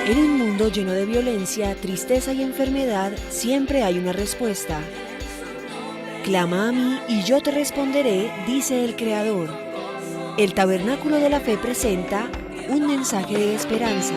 En un mundo lleno de violencia, tristeza y enfermedad, siempre hay una respuesta. Clama a mí y yo te responderé, dice el Creador. El Tabernáculo de la Fe presenta un mensaje de esperanza.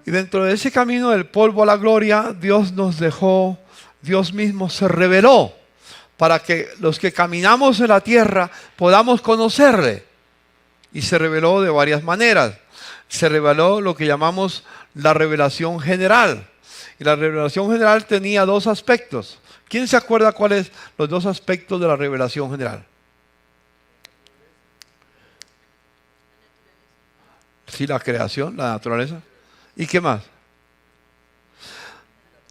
Y dentro de ese camino del polvo a la gloria, Dios nos dejó, Dios mismo se reveló para que los que caminamos en la tierra podamos conocerle. Y se reveló de varias maneras. Se reveló lo que llamamos la revelación general. Y la revelación general tenía dos aspectos. ¿Quién se acuerda cuáles los dos aspectos de la revelación general? Sí, la creación, la naturaleza. ¿Y qué más?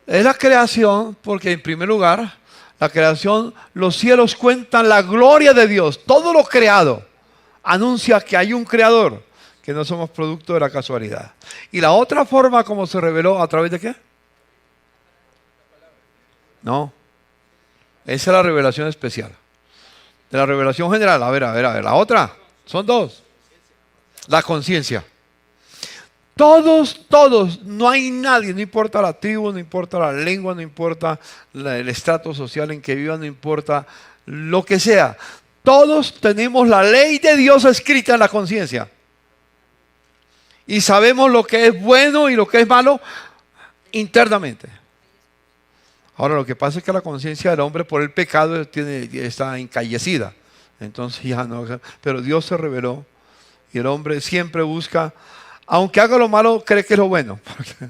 Es la creación, porque en primer lugar, la creación, los cielos cuentan la gloria de Dios. Todo lo creado anuncia que hay un creador, que no somos producto de la casualidad. Y la otra forma como se reveló, ¿a través de qué? No, esa es la revelación especial. De la revelación general, a ver, la otra, son dos. La conciencia. Todos, no hay nadie, no importa la tribu, no importa la lengua, no importa el estrato social en que vivan, no importa lo que sea. Todos tenemos la ley de Dios escrita en la conciencia. Y sabemos lo que es bueno y lo que es malo internamente. Ahora, lo que pasa es que la conciencia del hombre por el pecado está encallecida. Entonces ya no, pero Dios se reveló y el hombre siempre busca. Aunque haga lo malo, cree que es lo bueno. Porque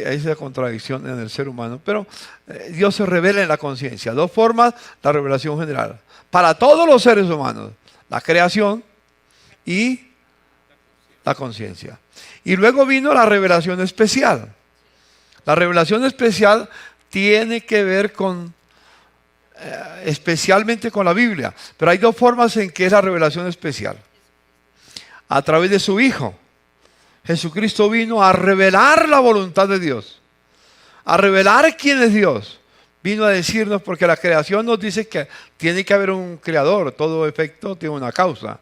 hay esa contradicción en el ser humano. Pero Dios se revela en la conciencia. Dos formas, la revelación general. Para todos los seres humanos. La creación y la conciencia. Y luego vino la revelación especial. La revelación especial tiene que ver con, especialmente con la Biblia. Pero hay dos formas en que es la revelación especial. A través de su Hijo. Jesucristo vino a revelar la voluntad de Dios, a revelar quién es Dios. Vino a decirnos, porque la creación nos dice que tiene que haber un creador, todo efecto tiene una causa.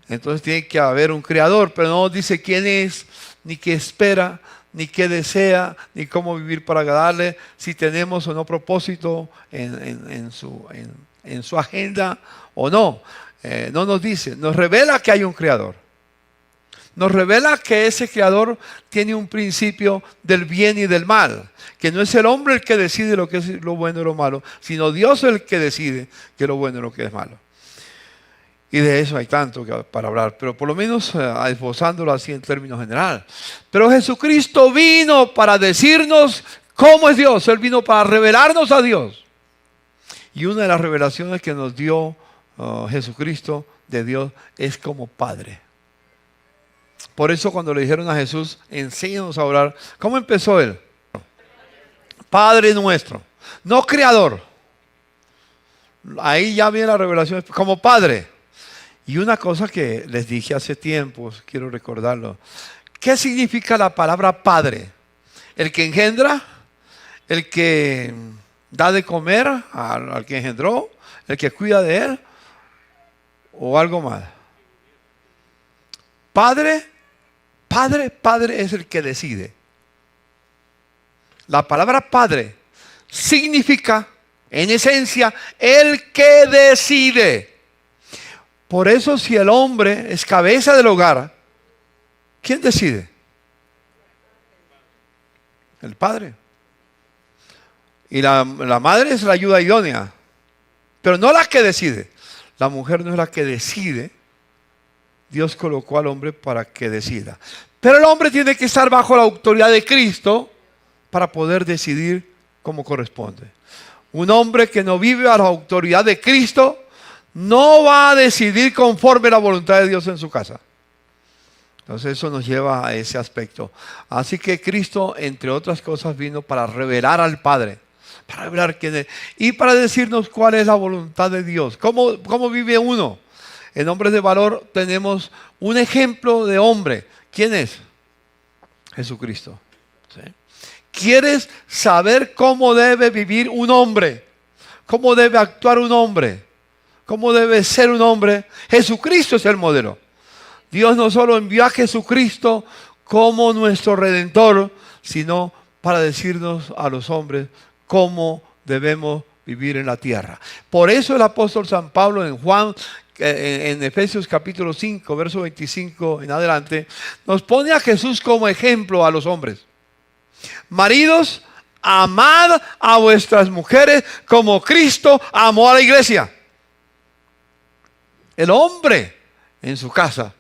Entonces tiene que haber un creador, pero no nos dice quién es, ni qué espera, ni qué desea, ni cómo vivir para agradarle, si tenemos o no propósito en su agenda o no. No nos dice, nos revela que hay un creador. Nos revela que ese creador tiene un principio del bien y del mal. Que no es el hombre el que decide lo que es lo bueno y lo malo, sino Dios el que decide que es lo bueno y lo que es malo. Y de eso hay tanto para hablar, pero por lo menos esbozándolo así en términos generales. Pero Jesucristo vino para decirnos cómo es Dios. Él vino para revelarnos a Dios. Y una de las revelaciones que nos dio Jesucristo de Dios es como Padre. Por eso cuando le dijeron a Jesús, enséñanos a orar, ¿cómo empezó él? Padre nuestro, no creador. Ahí ya viene la revelación, como Padre. Y una cosa que les dije hace tiempo, quiero recordarlo. ¿Qué significa la palabra Padre? ¿El que engendra? ¿El que da de comer al que engendró? ¿El que cuida de él? ¿O algo más? Padre es el que decide. La palabra Padre significa, en esencia, el que decide. Por eso si el hombre es cabeza del hogar, ¿quién decide? El padre. Y la madre es la ayuda idónea, pero no la que decide. La mujer no es la que decide. Dios colocó al hombre para que decida. Pero el hombre tiene que estar bajo la autoridad de Cristo para poder decidir como corresponde. Un hombre que no vive a la autoridad de Cristo no va a decidir conforme a la voluntad de Dios en su casa. Entonces eso nos lleva a ese aspecto. Así que Cristo, entre otras cosas, vino para revelar al Padre. Para revelar quién es. Y para decirnos cuál es la voluntad de Dios. ¿Cómo vive uno? En Hombres de Valor tenemos un ejemplo de hombre. ¿Quién es? Jesucristo. ¿Sí? ¿Quieres saber cómo debe vivir un hombre? ¿Cómo debe actuar un hombre? ¿Cómo debe ser un hombre? Jesucristo es el modelo. Dios no solo envió a Jesucristo como nuestro Redentor, sino para decirnos a los hombres cómo debemos vivir en la tierra. Por eso el apóstol San Pablo en Juan, en Efesios capítulo 5, verso 25 en adelante, nos pone a Jesús como ejemplo a los hombres. Maridos, amad a vuestras mujeres como Cristo amó a la iglesia. El hombre en su casa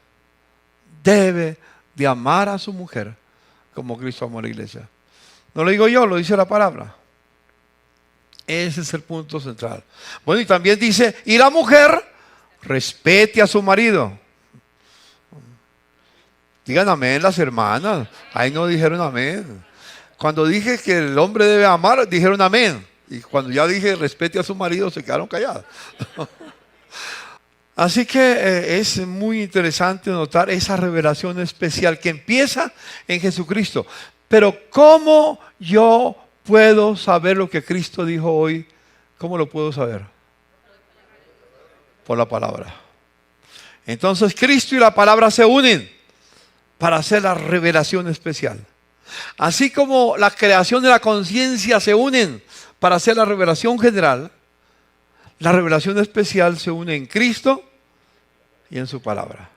debe de amar a su mujer como Cristo amó a la iglesia. No lo digo yo, lo dice la palabra. Ese es el punto central. Bueno, y también dice, y la mujer respete a su marido. Digan amén las hermanas. Ahí no dijeron amén. Cuando dije que el hombre debe amar, dijeron amén. Y cuando ya dije respete a su marido, se quedaron callados. Así que es muy interesante notar esa revelación especial que empieza en Jesucristo. Pero ¿cómo yo puedo saber lo que Cristo dijo hoy? ¿Cómo lo puedo saber? Por la palabra. Entonces Cristo y la palabra se unen para hacer la revelación especial. Así como la creación de la conciencia se unen para hacer la revelación general, la revelación especial se une en Cristo y en su palabra.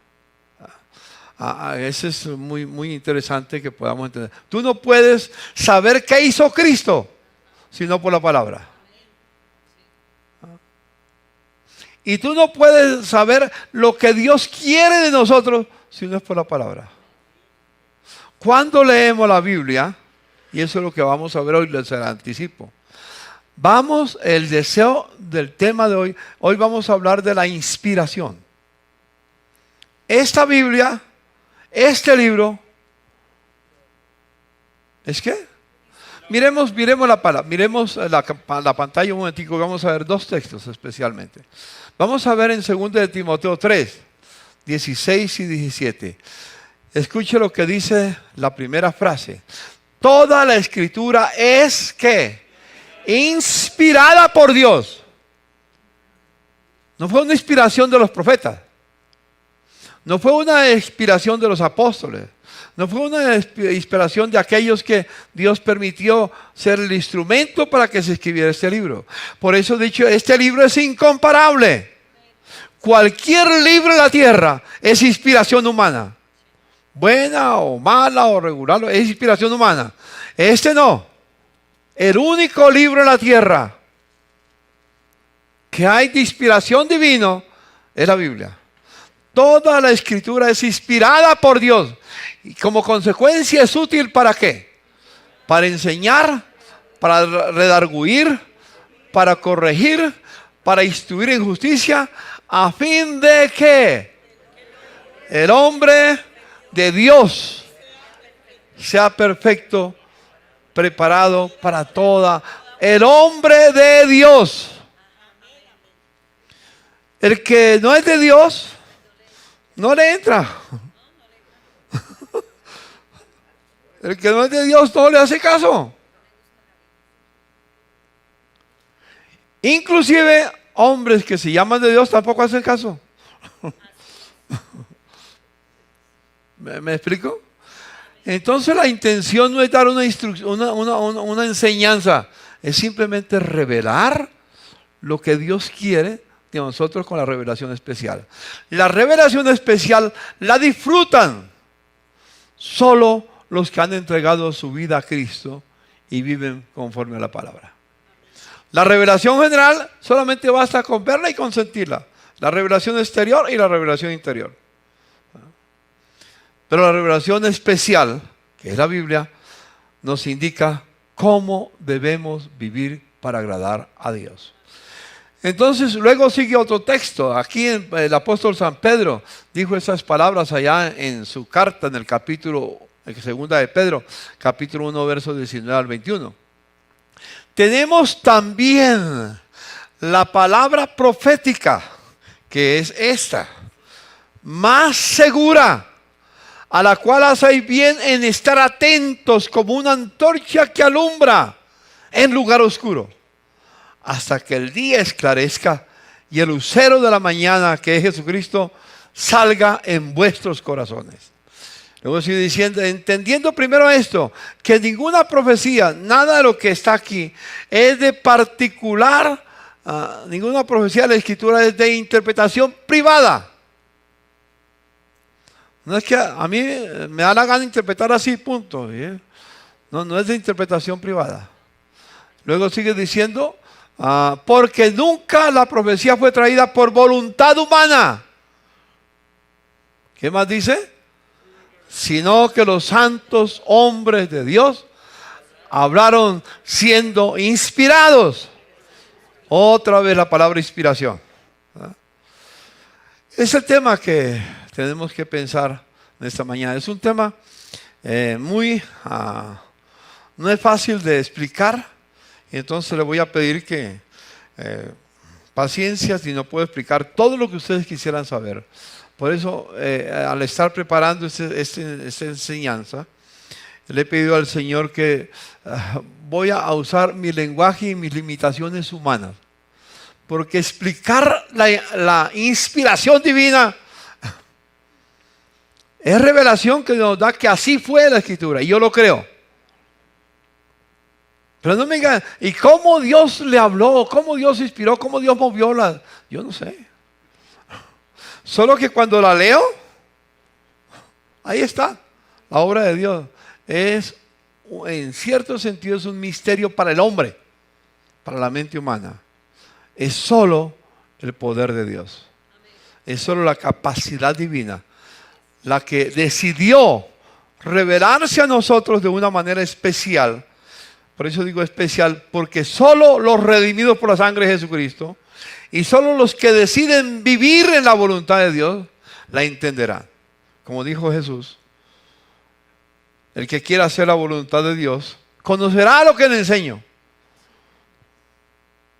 Eso es muy interesante que podamos entender. Tú no puedes saber qué hizo Cristo sino por la palabra. Y tú no puedes saber lo que Dios quiere de nosotros si no es por la palabra. Cuando leemos la Biblia, y eso es lo que vamos a ver hoy, les anticipo. El deseo del tema de hoy vamos a hablar de la inspiración. Esta Biblia, este libro, ¿es qué? Miremos la pantalla un momentico, vamos a ver dos textos especialmente. Vamos a ver en 2 de Timoteo 3, 16 y 17. Escuche lo que dice la primera frase. Toda la escritura es ¿qué? Inspirada por Dios. No fue una inspiración de los profetas. No fue una inspiración de los apóstoles. No fue una inspiración de aquellos que Dios permitió ser el instrumento para que se escribiera este libro. Por eso he dicho, este libro es incomparable. Cualquier libro en la tierra es inspiración humana. Buena o mala o regular, es inspiración humana. Este no. El único libro en la tierra que hay de inspiración divina es la Biblia. Toda la escritura es inspirada por Dios. Y como consecuencia es útil ¿para qué? Para enseñar, para redarguir, para corregir, para instruir en justicia, a fin de que el hombre de Dios sea perfecto, preparado para toda. El hombre de Dios. El que no es de Dios, no le entra. El que no es de Dios no le hace caso. Inclusive hombres que se llaman de Dios tampoco hacen caso. ¿Me explico? Entonces la intención no es dar una instrucción, una enseñanza, es simplemente revelar lo que Dios quiere de nosotros con la revelación especial. La revelación especial la disfrutan solo los que han entregado su vida a Cristo y viven conforme a la palabra. La revelación general solamente basta con verla y con sentirla. La revelación exterior y la revelación interior. Pero la revelación especial, que es la Biblia, nos indica cómo debemos vivir para agradar a Dios. Entonces luego sigue otro texto. Aquí el apóstol San Pedro dijo esas palabras allá en su carta en el capítulo, segunda de Pedro, capítulo 1, versos 19 al 21. tenemos también la palabra profética, que es esta, más segura, a la cual hacéis bien en estar atentos como una antorcha que alumbra en lugar oscuro, hasta que el día esclarezca y el lucero de la mañana, que es Jesucristo, salga en vuestros corazones. Luego sigue diciendo, entendiendo primero esto, que ninguna profecía, nada de lo que está aquí, es de particular, ninguna profecía de la Escritura es de interpretación privada. No es que a mí me da la gana de interpretar así, punto. No es de interpretación privada. Luego sigue diciendo, porque nunca la profecía fue traída por voluntad humana. ¿Qué más dice? Sino que los santos hombres de Dios hablaron siendo inspirados. Otra vez la palabra inspiración. Es el tema que tenemos que pensar en esta mañana. Es un tema no es fácil de explicar. Y entonces le voy a pedir que paciencia, si no puedo explicar todo lo que ustedes quisieran saber. Por eso, al estar preparando esta enseñanza, le he pedido al Señor que voy a usar mi lenguaje y mis limitaciones humanas. Porque explicar la inspiración divina es revelación que nos da que así fue la Escritura. Y yo lo creo. Pero no me digan, ¿y cómo Dios le habló? ¿Cómo Dios inspiró? ¿Cómo Dios movió la...? Yo no sé. Solo que cuando la leo, ahí está, la obra de Dios. En cierto sentido, es un misterio para el hombre, para la mente humana. Es solo el poder de Dios. Es solo la capacidad divina la que decidió revelarse a nosotros de una manera especial. Por eso digo especial, porque solo los redimidos por la sangre de Jesucristo y solo los que deciden vivir en la voluntad de Dios la entenderán. Como dijo Jesús, el que quiera hacer la voluntad de Dios conocerá lo que le enseño.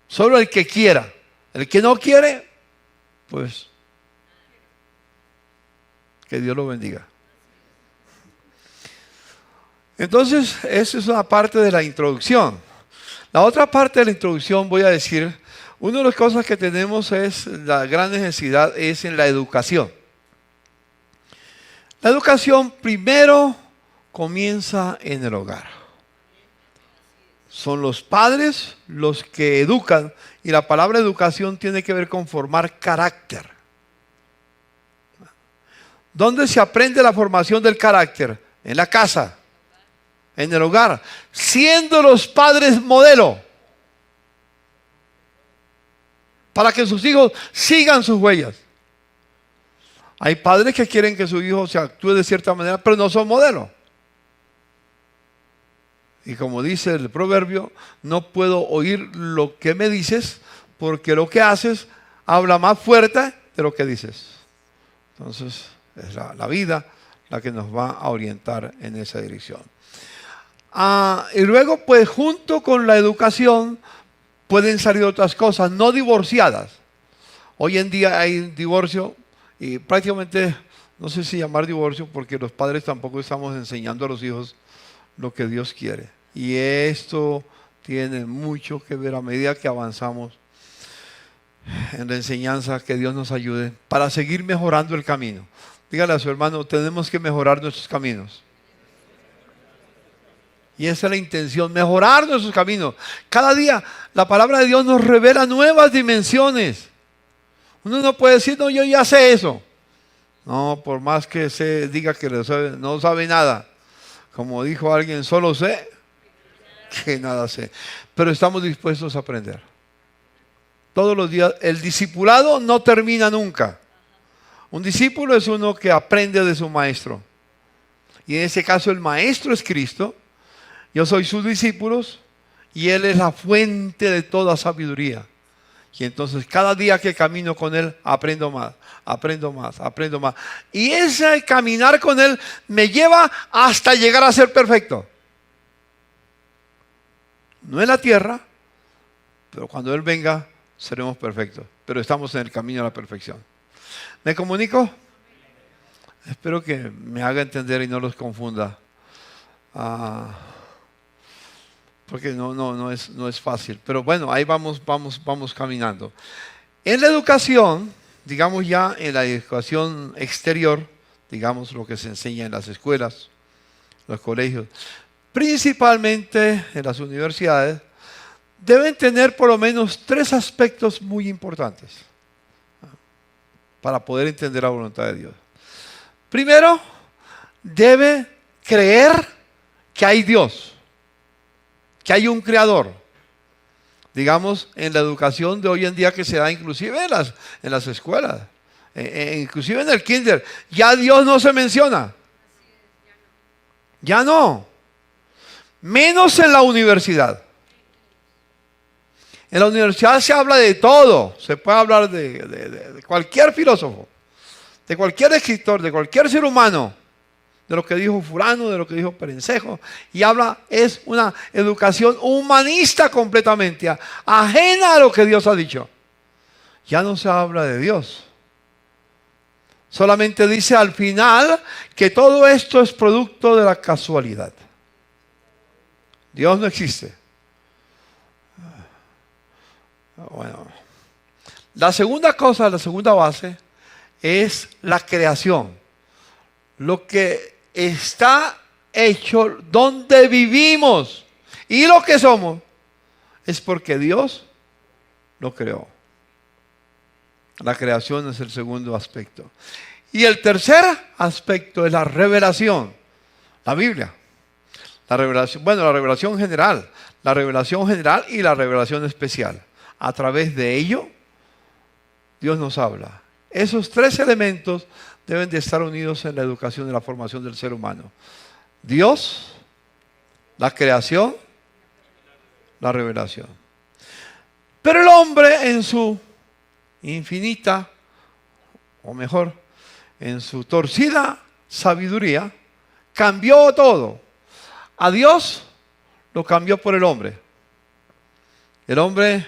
Solo el que quiera. El que no quiere, pues que Dios lo bendiga. Entonces, esa es una parte de la introducción. La otra parte de la introducción voy a decir, una de las cosas que tenemos la gran necesidad es en la educación. La educación primero comienza en el hogar. Son los padres los que educan, y la palabra educación tiene que ver con formar carácter. ¿Dónde se aprende la formación del carácter? En la casa, en el hogar, siendo los padres modelo, para que sus hijos sigan sus huellas. Hay padres que quieren que su hijo se actúe de cierta manera, pero no son modelos. Y como dice el proverbio, no puedo oír lo que me dices, porque lo que haces habla más fuerte de lo que dices. Entonces, es la vida la que nos va a orientar en esa dirección. Y luego, pues, junto con la educación, pueden salir otras cosas no divorciadas. Hoy en día hay divorcio, y prácticamente, no sé si llamar divorcio, porque los padres tampoco estamos enseñando a los hijos lo que Dios quiere. Y esto tiene mucho que ver a medida que avanzamos en la enseñanza. Que Dios nos ayude para seguir mejorando el camino. Dígale a su hermano, tenemos que mejorar nuestros caminos. Y esa es la intención, mejorar nuestros caminos. Cada día la palabra de Dios nos revela nuevas dimensiones. Uno no puede decir, no, yo ya sé eso. No, por más que se diga que no sabe nada. Como dijo alguien, solo sé que nada sé. Pero estamos dispuestos a aprender. Todos los días. El discipulado no termina nunca. Un discípulo es uno que aprende de su maestro. Y en ese caso el maestro es Cristo. Yo soy sus discípulos y Él es la fuente de toda sabiduría. Y entonces cada día que camino con Él aprendo más, aprendo más, aprendo más. Y ese caminar con Él me lleva hasta llegar a ser perfecto. no en la tierra, pero cuando Él venga seremos perfectos. Pero estamos en el camino a la perfección. ¿Me comunico? Espero que me haga entender y no los confunda. Porque no es fácil. Pero bueno, ahí vamos caminando. En la educación, digamos ya en la educación exterior, digamos lo que se enseña en las escuelas, los colegios, principalmente en las universidades, deben tener por lo menos 3 aspectos muy importantes para poder entender la voluntad de Dios. Primero, debe creer que hay Dios, que hay un creador. Digamos, en la educación de hoy en día que se da inclusive en las escuelas, inclusive en el kinder, ya Dios no se menciona. Ya no. Menos en la universidad. En la universidad se habla de todo. Se puede hablar de cualquier filósofo, de cualquier escritor, de cualquier ser humano, de lo que dijo fulano, de lo que dijo Perencejo, y es una educación humanista completamente, ajena a lo que Dios ha dicho. Ya no se habla de Dios. Solamente dice al final que todo esto es producto de la casualidad. Dios no existe. Bueno, la segunda base es la creación. Lo que está hecho donde vivimos y lo que somos es porque Dios lo creó. La creación es el segundo aspecto. Y el tercer aspecto es la revelación. La Biblia. La revelación general y la revelación especial. A través de ello, Dios nos habla. Esos 3 elementos deben de estar unidos en la educación y la formación del ser humano. Dios, la creación, la revelación. Pero el hombre en su infinita, o mejor, en su torcida sabiduría, cambió todo. A Dios lo cambió por el hombre. El hombre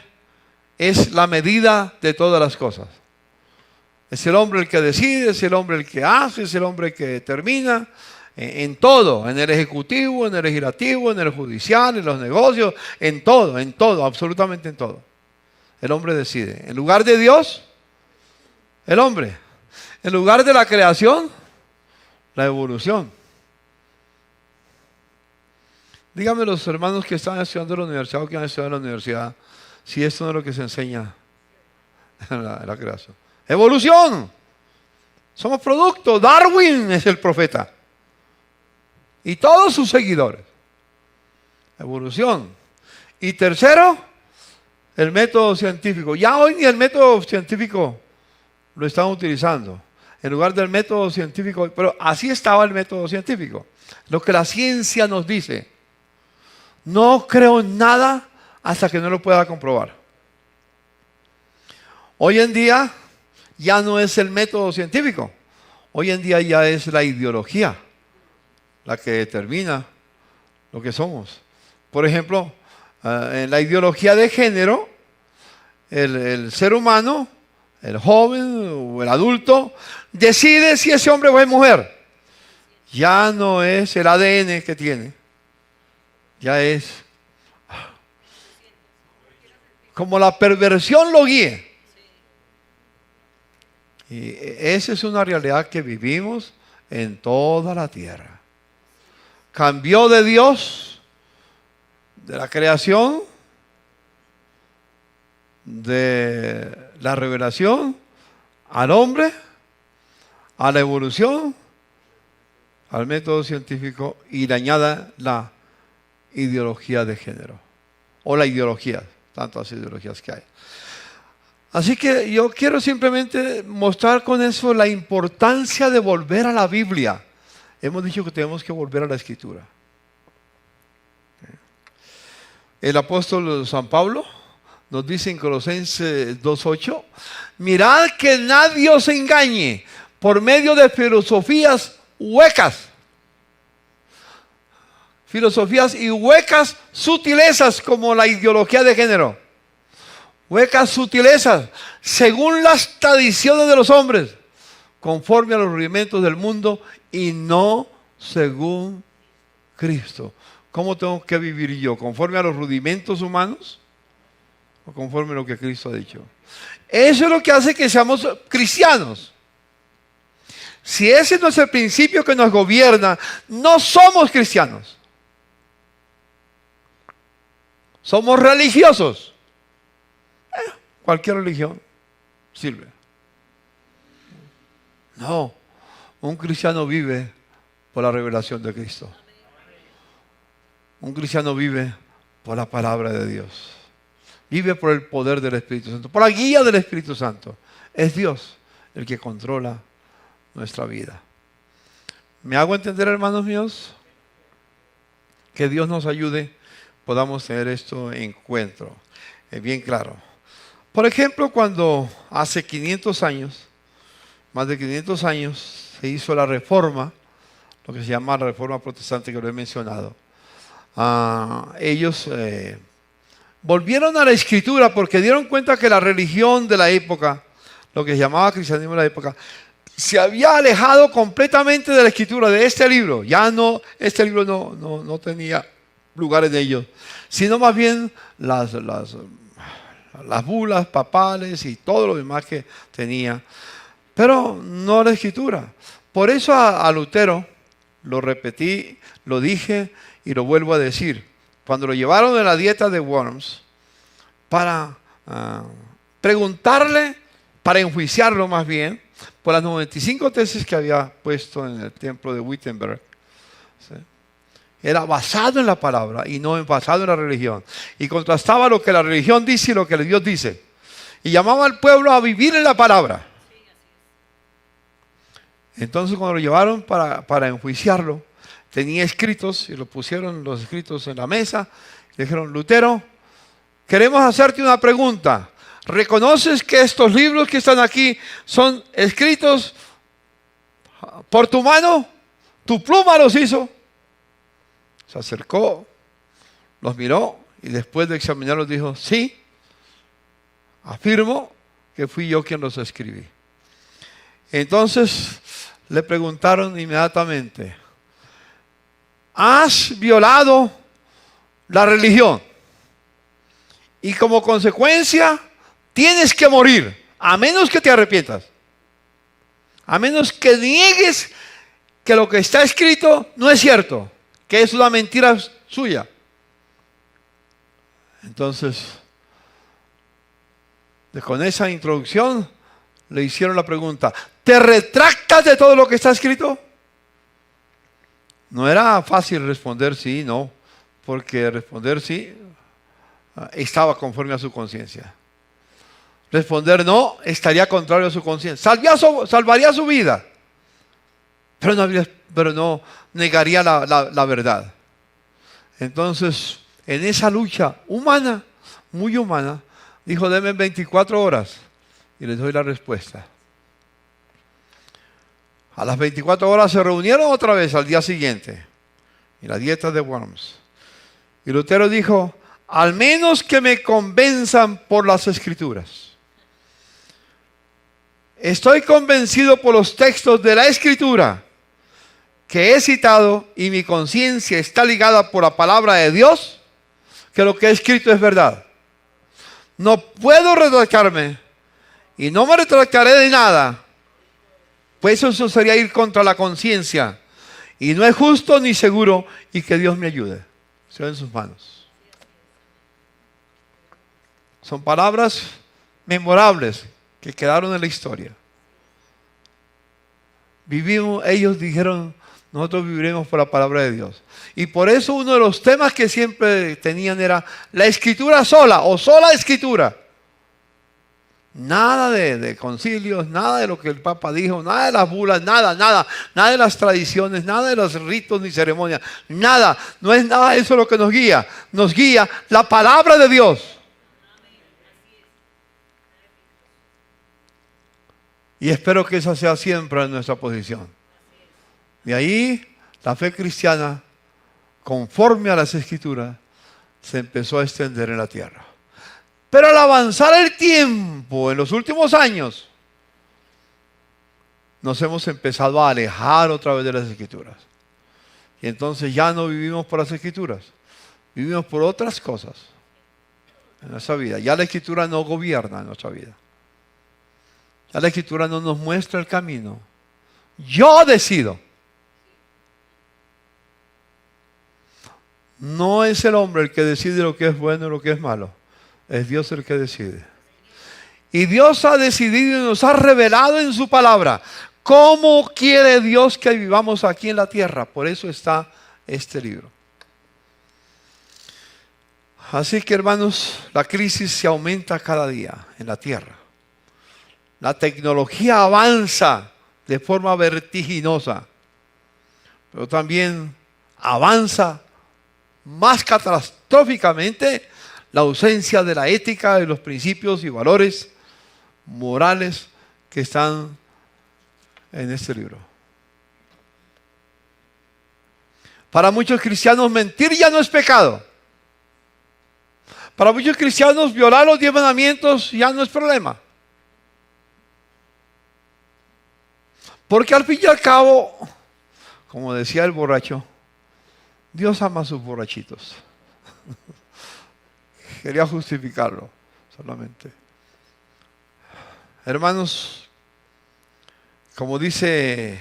es la medida de todas las cosas. Es el hombre el que decide, es el hombre el que hace, es el hombre el que determina en todo, en el ejecutivo, en el legislativo, en el judicial, en los negocios, en todo, absolutamente en todo. El hombre decide. En lugar de Dios, el hombre. En lugar de la creación, la evolución. Díganme los hermanos que están estudiando en la universidad o que han estudiado en la universidad, si esto no es lo que se enseña en la creación. Evolución. Somos producto. Darwin es el profeta. Y todos sus seguidores. Evolución. Y tercero, el método científico. Ya hoy ni el método científico lo están utilizando. En lugar del método científico, pero así estaba el método científico. Lo que la ciencia nos dice. No creo en nada hasta que no lo pueda comprobar. Hoy en día ya no es el método científico. Hoy en día ya es la ideología la que determina lo que somos. Por ejemplo, en la ideología de género, el ser humano, el joven o el adulto, decide si es hombre o es mujer. Ya no es el ADN que tiene. Ya es como la perversión lo guíe. Y esa es una realidad que vivimos en toda la tierra. Cambió de Dios, de la creación, de la revelación, al hombre, a la evolución, al método científico, y le añada la ideología de género. O la ideología, tantas ideologías que hay. Así que yo quiero simplemente mostrar con eso la importancia de volver a la Biblia. Hemos dicho que tenemos que volver a la Escritura. El apóstol San Pablo nos dice en Colosenses 2:8, mirad que nadie os engañe por medio de filosofías huecas. filosofías y huecas sutilezas como la ideología de género. Huecas sutilezas, según las tradiciones de los hombres, conforme a los rudimentos del mundo y no según Cristo. ¿Cómo tengo que vivir yo? ¿Conforme a los rudimentos humanos o conforme a lo que Cristo ha dicho? Eso es lo que hace que seamos cristianos. Si ese no es el principio que nos gobierna, no somos cristianos. Somos religiosos. Cualquier religión sirve. No, un cristiano vive por la revelación de Cristo. Un cristiano vive por la palabra de Dios. Vive por el poder del Espíritu Santo, por la guía del Espíritu Santo. Es Dios el que controla nuestra vida. ¿Me hago entender, hermanos míos? Que Dios nos ayude, podamos tener esto en encuentro. Bien claro. Por ejemplo, cuando hace 500 años, más de 500 años, se hizo la reforma, lo que se llama la reforma protestante que lo he mencionado. Ellos volvieron a la escritura porque dieron cuenta que la religión de la época, lo que se llamaba cristianismo de la época, se había alejado completamente de la escritura, de este libro. Ya no, este libro no tenía lugar en ellos, sino más bien las bulas papales y todo lo demás que tenía, pero no la escritura. Por eso a Lutero, lo repetí, lo dije y lo vuelvo a decir, cuando lo llevaron a la dieta de Worms para preguntarle, para enjuiciarlo más bien, por las 95 tesis que había puesto en el templo de Wittenberg, ¿sí? Era basado en la palabra y no basado en la religión. Y contrastaba lo que la religión dice y lo que Dios dice. Y llamaba al pueblo a vivir en la palabra. Entonces cuando lo llevaron para enjuiciarlo, tenía escritos y lo pusieron los escritos en la mesa. Le dijeron: Lutero, queremos hacerte una pregunta. ¿Reconoces que estos libros que están aquí son escritos por tu mano? ¿Tu pluma los hizo? Se acercó, los miró y después de examinarlos dijo: sí, afirmo que fui yo quien los escribí. Entonces le preguntaron inmediatamente: ¿has violado la religión? Y como consecuencia tienes que morir, a menos que te arrepientas, a menos que niegues que lo que está escrito no es cierto, que es una mentira suya. Entonces, con esa introducción le hicieron la pregunta: ¿te retractas de todo lo que está escrito? No era fácil responder sí, no, porque responder sí estaba conforme a su conciencia. Responder no estaría contrario a su conciencia. Salvaría su vida, pero no negaría la verdad. Entonces, en esa lucha humana, muy humana, dijo: denme 24 horas y les doy la respuesta. A las 24 horas se reunieron otra vez al día siguiente, en la dieta de Worms. Y Lutero dijo: al menos que me convenzan por las Escrituras. Estoy convencido por los textos de la Escritura que he citado y mi conciencia está ligada por la palabra de Dios, que lo que he escrito es verdad. No puedo retractarme y no me retractaré de nada, pues eso sería ir contra la conciencia y no es justo ni seguro, y que Dios me ayude. Sea en sus manos. Son palabras memorables que quedaron en la historia. Ellos dijeron: nosotros viviremos por la palabra de Dios. Y por eso uno de los temas que siempre tenían era la escritura sola o sola escritura. Nada de concilios, nada de lo que el Papa dijo, nada de las bulas, nada de las tradiciones, nada de los ritos ni ceremonias, nada. No es nada de eso lo que nos guía. Nos guía la palabra de Dios. Y espero que esa sea siempre nuestra posición. De ahí la fe cristiana conforme a las Escrituras, se empezó a extender en la tierra. Pero al avanzar el tiempo, en los últimos años, nos hemos empezado a alejar otra vez de las Escrituras. Y entonces ya no vivimos por las Escrituras, vivimos por otras cosas en nuestra vida. Ya la Escritura no gobierna en nuestra vida. Ya la Escritura no nos muestra el camino. Yo decido. No es el hombre el que decide lo que es bueno y lo que es malo. Es Dios el que decide. Y Dios ha decidido y nos ha revelado en su palabra cómo quiere Dios que vivamos aquí en la tierra. Por eso está este libro. Así que, hermanos, la crisis se aumenta cada día en la tierra. La tecnología avanza de forma vertiginosa, pero también avanza más catastróficamente la ausencia de la ética, de los principios y valores morales que están en este libro. Para muchos cristianos mentir ya no es pecado. Para muchos cristianos violar los 10 mandamientos ya no es problema. Porque al fin y al cabo, como decía el borracho, Dios ama a sus borrachitos. Quería justificarlo solamente. Hermanos, como dice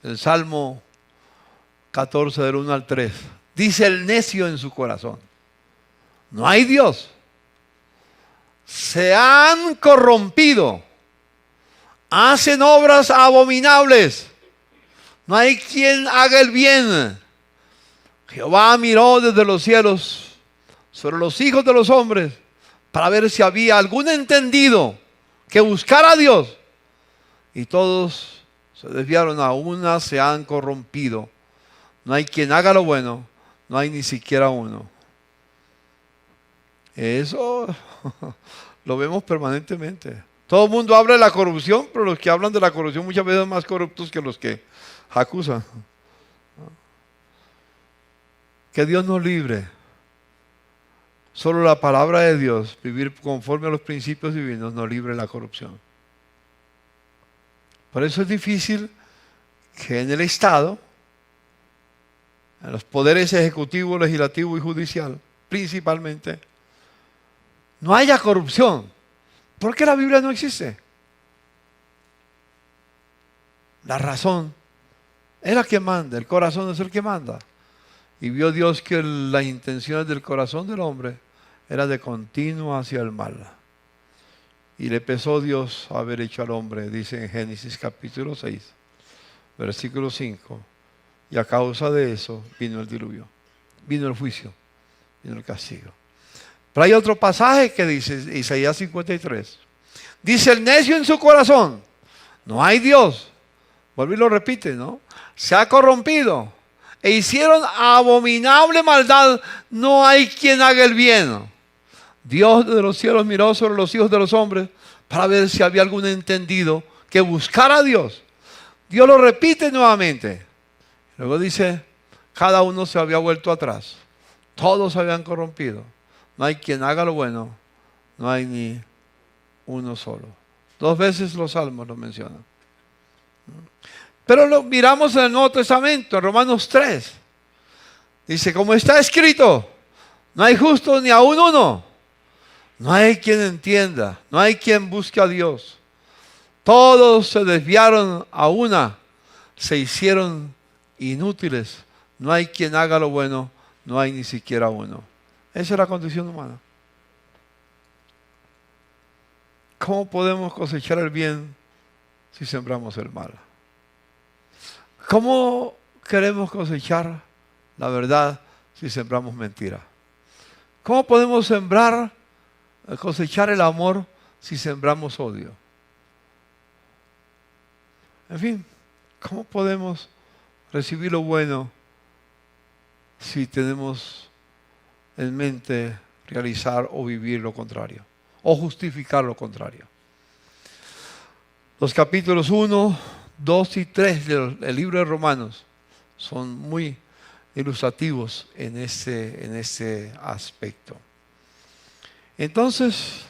el Salmo 14 del 1 al 3, dice el necio en su corazón: no hay Dios. Se han corrompido. Hacen obras abominables. No hay quien haga el bien. Jehová miró desde los cielos sobre los hijos de los hombres para ver si había algún entendido que buscara a Dios. Y todos se desviaron, a una se han corrompido. No hay quien haga lo bueno, no hay ni siquiera uno. Eso lo vemos permanentemente. Todo el mundo habla de la corrupción, pero los que hablan de la corrupción muchas veces son más corruptos que los que acusan. Que Dios nos libre. Solo la palabra de Dios, vivir conforme a los principios divinos, nos libre de la corrupción. Por eso es difícil que en el Estado, en los poderes ejecutivo, legislativo y judicial, principalmente, no haya corrupción. ¿Por qué la Biblia no existe? La razón es la que manda, el corazón es el que manda. Y vio Dios que las intenciones del corazón del hombre eran de continuo hacia el mal. Y le pesó Dios haber hecho al hombre, dice en Génesis capítulo 6, versículo 5. Y a causa de eso vino el diluvio, vino el juicio, vino el castigo. Pero hay otro pasaje que dice, Isaías 53. Dice el necio en su corazón: no hay Dios. Vuelve y lo repite, ¿no? Se ha corrompido e hicieron abominable maldad. No hay quien haga el bien. Dios de los cielos miró sobre los hijos de los hombres para ver si había algún entendido que buscara a Dios. Dios lo repite nuevamente. Luego dice: cada uno se había vuelto atrás. Todos se habían corrompido. No hay quien haga lo bueno, no hay ni uno solo. 2 veces los salmos lo mencionan. Pero lo miramos en el Nuevo Testamento, en Romanos 3. Dice: como está escrito, no hay justo ni aún uno. No hay quien entienda, no hay quien busque a Dios. Todos se desviaron a una, se hicieron inútiles. No hay quien haga lo bueno, no hay ni siquiera uno. Esa es la condición humana. ¿Cómo podemos cosechar el bien si sembramos el mal? ¿Cómo queremos cosechar la verdad si sembramos mentira? ¿Cómo podemos cosechar el amor si sembramos odio? En fin, ¿cómo podemos recibir lo bueno si tenemos en mente realizar o vivir lo contrario, o justificar lo contrario? Los capítulos 1, 2 y 3 del libro de Romanos son muy ilustrativos en ese aspecto. Entonces,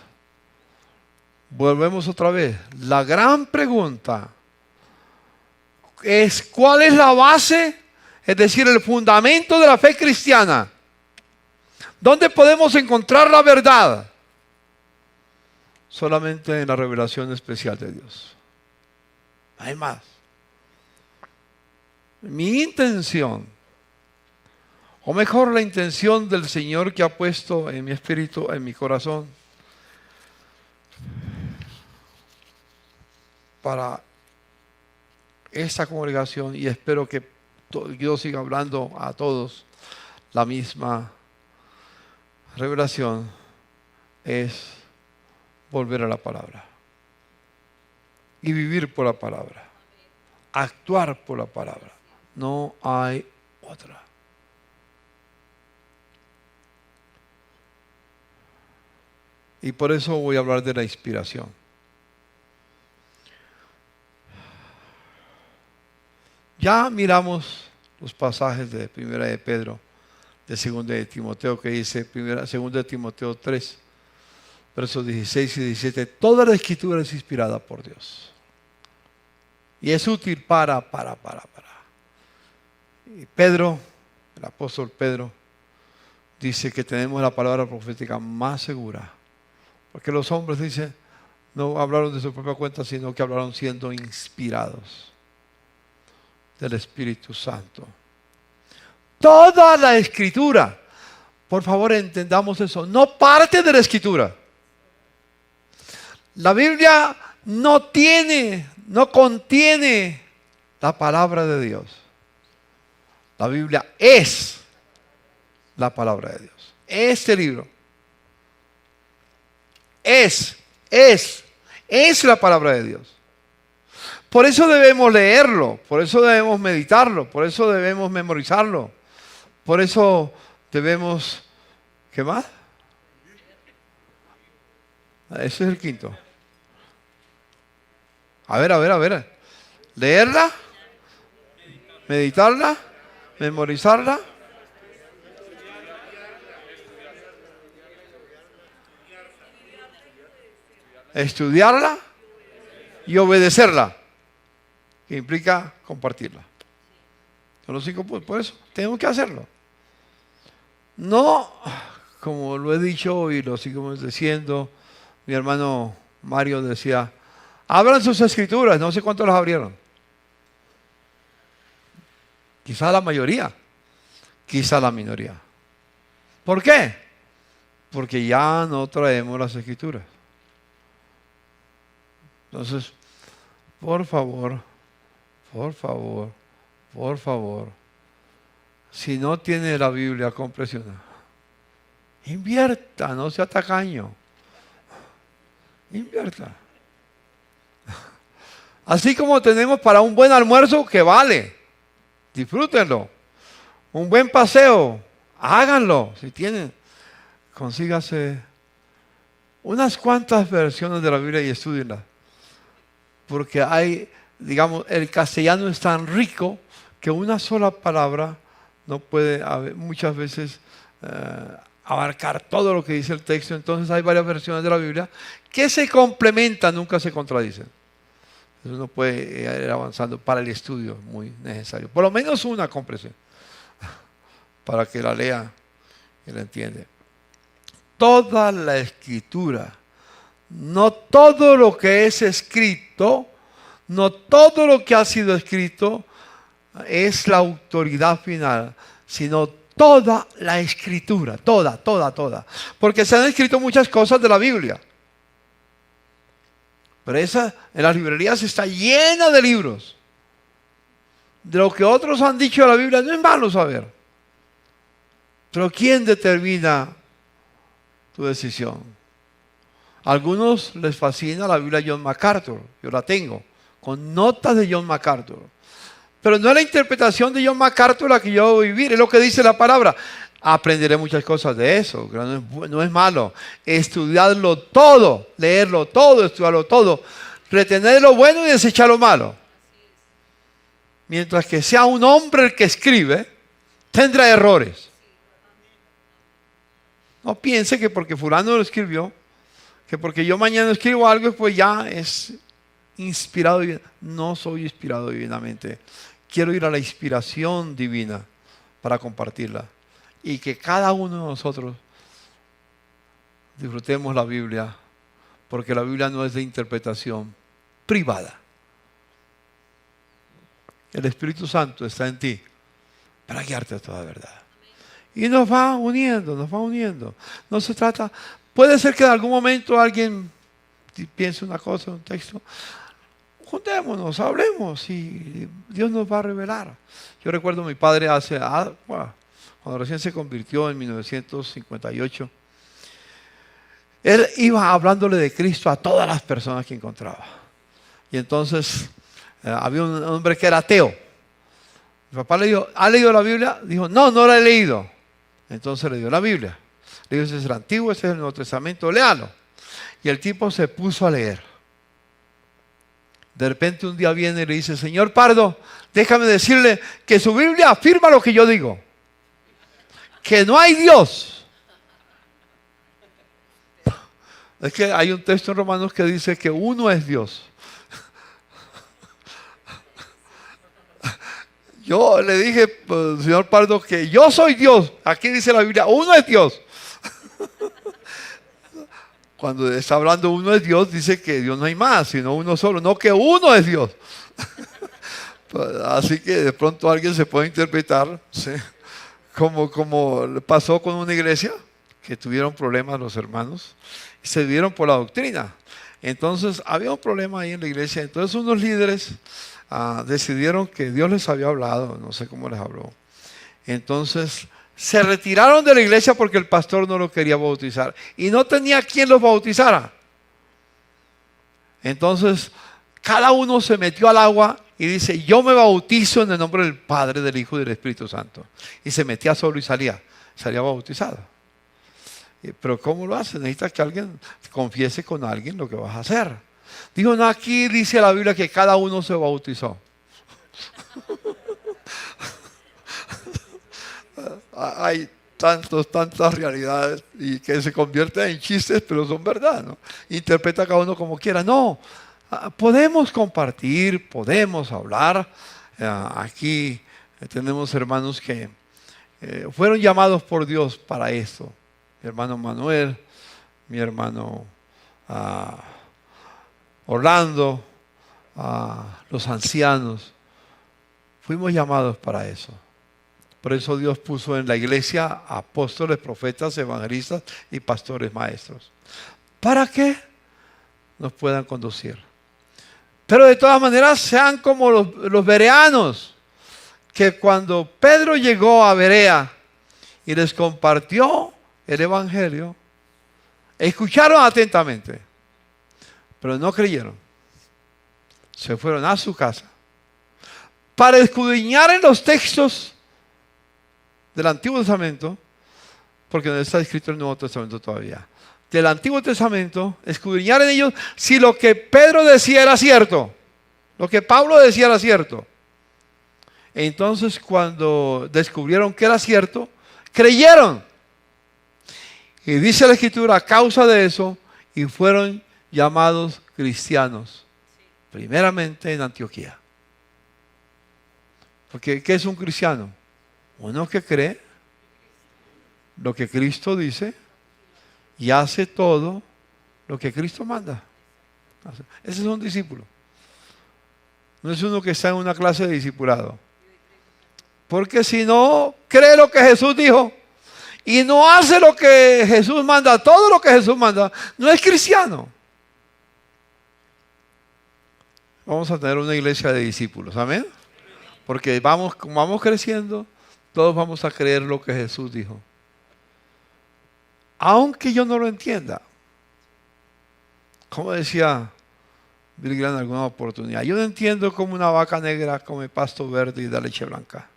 volvemos otra vez. La gran pregunta es: ¿cuál es la base? Es decir, el fundamento de la fe cristiana. ¿Dónde podemos encontrar la verdad? Solamente en la revelación especial de Dios. No hay más. Mi intención, o mejor la intención del Señor que ha puesto en mi espíritu, en mi corazón, para esta congregación, y espero que Dios siga hablando a todos la misma revelación, es volver a la palabra y vivir por la palabra, actuar por la palabra. No hay otra. Y por eso voy a hablar de la inspiración. Ya miramos los pasajes de Primera de Pedro, de Segunda de Timoteo, que dice Segunda de Timoteo 3, versos 16 y 17. Toda la escritura es inspirada por Dios. Y es útil para. Y Pedro, el apóstol Pedro, dice que tenemos la palabra profética más segura. Porque los hombres, dice, no hablaron de su propia cuenta, sino que hablaron siendo inspirados del Espíritu Santo. Toda la escritura, por favor entendamos eso, no parte de la escritura. La Biblia no contiene la palabra de Dios. La Biblia es la palabra de Dios. Este libro es la palabra de Dios. Por eso debemos leerlo, por eso debemos meditarlo, por eso debemos memorizarlo, por eso debemos, ¿qué más? Ese es el quinto. A ver. Leerla, meditarla, memorizarla, estudiarla y obedecerla, que implica compartirla. Son los 5 puntos. Por eso tenemos que hacerlo. No, como lo he dicho y lo seguimos diciendo, mi hermano Mario decía, abran sus escrituras, no sé cuántos las abrieron. Quizá la mayoría, quizá la minoría. ¿Por qué? Porque ya no traemos las escrituras. Entonces, por favor, si no tiene la Biblia, cómprese una. Invierta, no sea tacaño. Invierta. Así como tenemos para un buen almuerzo, que vale. Disfrútenlo. Un buen paseo, háganlo. Si tienen, consígase unas cuantas versiones de la Biblia y estúdienlas. Porque hay, digamos, el castellano es tan rico que una sola palabra no puede muchas veces abarcar todo lo que dice el texto. Entonces hay varias versiones de la Biblia que se complementan, nunca se contradicen. Eso uno puede ir avanzando para el estudio, muy necesario. Por lo menos una cómprese para que la lea y la entienda. Toda la escritura, no todo lo que es escrito, no todo lo que ha sido escrito es la autoridad final, sino toda la escritura, toda. Porque se han escrito muchas cosas de la Biblia. Pero esa en las librerías está llena de libros. De lo que otros han dicho de la Biblia no es malo saber. Pero ¿quién determina tu decisión? A algunos les fascina la Biblia de John MacArthur. Yo la tengo, con notas de John MacArthur. Pero no es la interpretación de John MacArthur la que yo voy a vivir, es lo que dice la palabra. Aprenderé muchas cosas de eso, no es malo. Estudiarlo todo, leerlo todo, estudiarlo todo, retener lo bueno y desechar lo malo. Mientras que sea un hombre el que escribe, tendrá errores. No piense que porque fulano lo escribió, que porque yo mañana escribo algo, pues ya es inspirado divino. No soy inspirado divinamente. Quiero ir a la inspiración divina para compartirla. Y que cada uno de nosotros disfrutemos la Biblia, porque la Biblia no es de interpretación privada. El Espíritu Santo está en ti para guiarte a toda verdad. Y nos va uniendo, nos va uniendo. No se trata, puede ser que en algún momento alguien piense una cosa, un texto. Juntémonos, hablemos y Dios nos va a revelar. Yo recuerdo a mi padre cuando recién se convirtió en 1958. Él iba hablándole de Cristo a todas las personas que encontraba. Y entonces había un hombre que era ateo. Mi papá le dijo, ¿ha leído la Biblia? Dijo, no, no la he leído. Entonces le dio la Biblia. Le dijo, ese es el Antiguo, ese es el Nuevo Testamento, léalo. Y el tipo se puso a leer. De repente un día viene y le dice, señor Pardo, déjame decirle que su Biblia afirma lo que yo digo. Que no hay Dios. Es que hay un texto en Romanos que dice que uno es Dios. Yo le dije, pues, señor Pardo, que yo soy Dios. Aquí dice la Biblia, uno es Dios. Cuando está hablando uno es Dios, dice que Dios no hay más, sino uno solo. No, que uno es Dios. Así que de pronto alguien se puede interpretar, ¿sí? como pasó con una iglesia, que tuvieron problemas los hermanos, y se dividieron por la doctrina. Entonces había un problema ahí en la iglesia. Entonces unos líderes decidieron que Dios les había hablado, no sé cómo les habló. Entonces se retiraron de la iglesia porque el pastor no lo quería bautizar y no tenía quien los bautizara. Entonces cada uno se metió al agua y dice, yo me bautizo en el nombre del Padre, del Hijo y del Espíritu Santo. Y se metía solo y salía bautizado. Pero ¿cómo lo hace? Necesitas que alguien confiese con alguien lo que vas a hacer. Dijo, no, aquí dice la Biblia que cada uno se bautizó. Hay tantas realidades y que se convierten en chistes, pero son verdad, ¿no? Interpreta cada uno como quiera. No, podemos compartir, podemos hablar. Aquí tenemos hermanos que fueron llamados por Dios para esto. Mi hermano Manuel, mi hermano Orlando, los ancianos. Fuimos llamados para eso. Por eso Dios puso en la iglesia apóstoles, profetas, evangelistas y pastores maestros. ¿Para qué? Nos puedan conducir. Pero de todas maneras sean como los bereanos, que cuando Pedro llegó a Berea y les compartió el evangelio, escucharon atentamente, pero no creyeron. Se fueron a su casa para escudriñar en los textos del Antiguo Testamento, porque no está escrito el Nuevo Testamento todavía, del Antiguo Testamento, escudriñar en ellos si lo que Pedro decía era cierto, lo que Pablo decía era cierto. Entonces cuando descubrieron que era cierto, creyeron. Y dice la Escritura, a causa de eso, y fueron llamados cristianos, primeramente en Antioquía. Porque ¿qué es un cristiano? Uno que cree lo que Cristo dice y hace todo lo que Cristo manda. Ese es un discípulo. No es uno que está en una clase de discipulado. Porque si no cree lo que Jesús dijo y no hace lo que Jesús manda, todo lo que Jesús manda, no es cristiano. Vamos a tener una iglesia de discípulos, amén. Porque como vamos creciendo, todos vamos a creer lo que Jesús dijo. Aunque yo no lo entienda. Como decía Bill Graham en alguna oportunidad, yo no entiendo cómo una vaca negra come pasto verde y da leche blanca.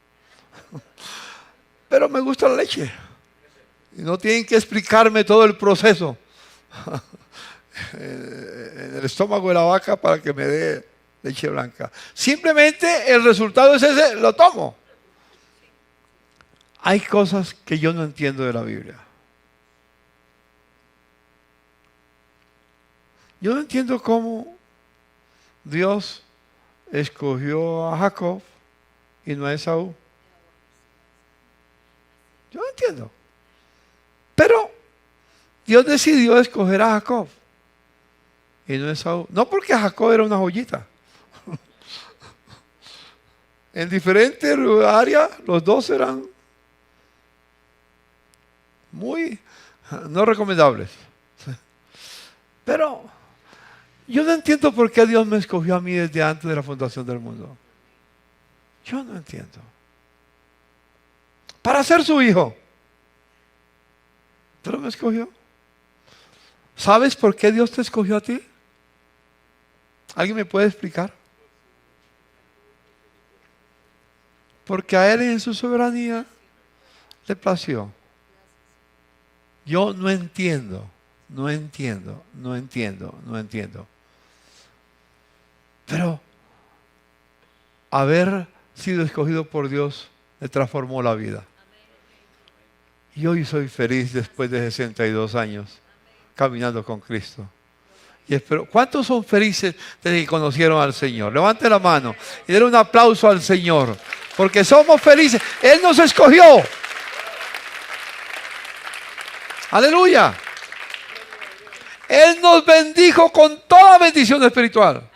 Pero me gusta la leche. Y no tienen que explicarme todo el proceso en el estómago de la vaca para que me dé leche blanca. Simplemente el resultado es ese, lo tomo. Hay cosas que yo no entiendo de la Biblia. Yo no entiendo cómo Dios escogió a Jacob y no a Esaú. Yo no entiendo. Pero Dios decidió escoger a Jacob y no a Esaú. No porque Jacob era una joyita. En diferentes áreas los dos eran muy no recomendables. Pero yo no entiendo por qué Dios me escogió a mí desde antes de la fundación del mundo. Yo no entiendo. Para ser su hijo. Pero me escogió. ¿Sabes por qué Dios te escogió a ti? ¿Alguien me puede explicar? Porque a Él en su soberanía le plació. Yo no entiendo. Pero haber sido escogido por Dios me transformó la vida. Y hoy soy feliz después de 62 años caminando con Cristo. Y espero, ¿cuántos son felices desde que conocieron al Señor? Levante la mano y denle un aplauso al Señor, porque somos felices. Él nos escogió. Aleluya. Él nos bendijo con toda bendición espiritual.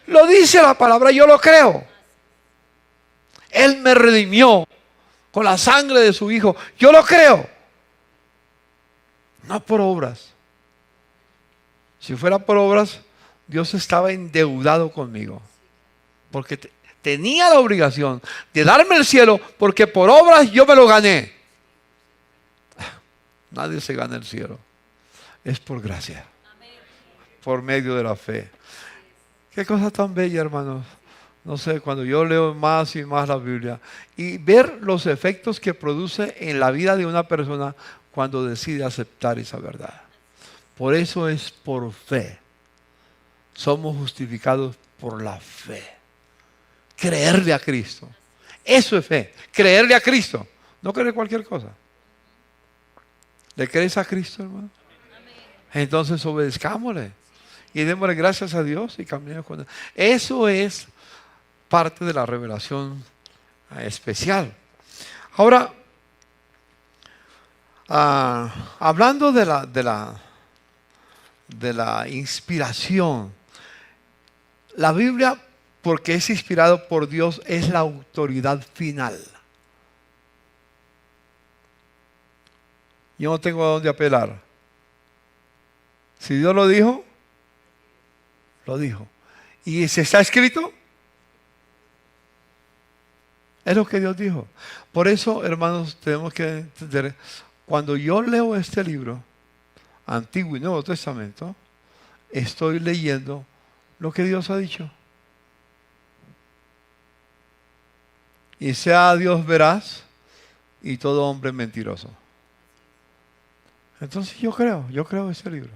Lo dice la palabra, yo lo creo. Él me redimió con la sangre de su Hijo. Yo lo creo. No por obras. Si fuera por obras, Dios estaba endeudado conmigo. Porque tenía la obligación de darme el cielo, porque por obras yo me lo gané. Nadie se gana el cielo. Es por gracia. Por medio de la fe. Qué cosa tan bella, hermanos. No sé, cuando yo leo más y más la Biblia y ver los efectos que produce en la vida de una persona cuando decide aceptar esa verdad. Por eso es por fe. Somos justificados por la fe. Creerle a Cristo. Eso es fe. Creerle a Cristo. No creer cualquier cosa. ¿Le crees a Cristo, hermano? Entonces obedezcámosle. Y démosle gracias a Dios y caminemos con Él. Eso es parte de la revelación especial. Ahora, hablando de la inspiración, la Biblia, porque es inspirado por Dios, es la autoridad final. Yo no tengo a dónde apelar. Si Dios lo dijo, lo dijo. ¿Y si está escrito? Es lo que Dios dijo. Por eso, hermanos, tenemos que entender, cuando yo leo este libro, Antiguo y Nuevo Testamento, estoy leyendo lo que Dios ha dicho. Y sea Dios veraz y todo hombre mentiroso. Entonces yo creo ese libro.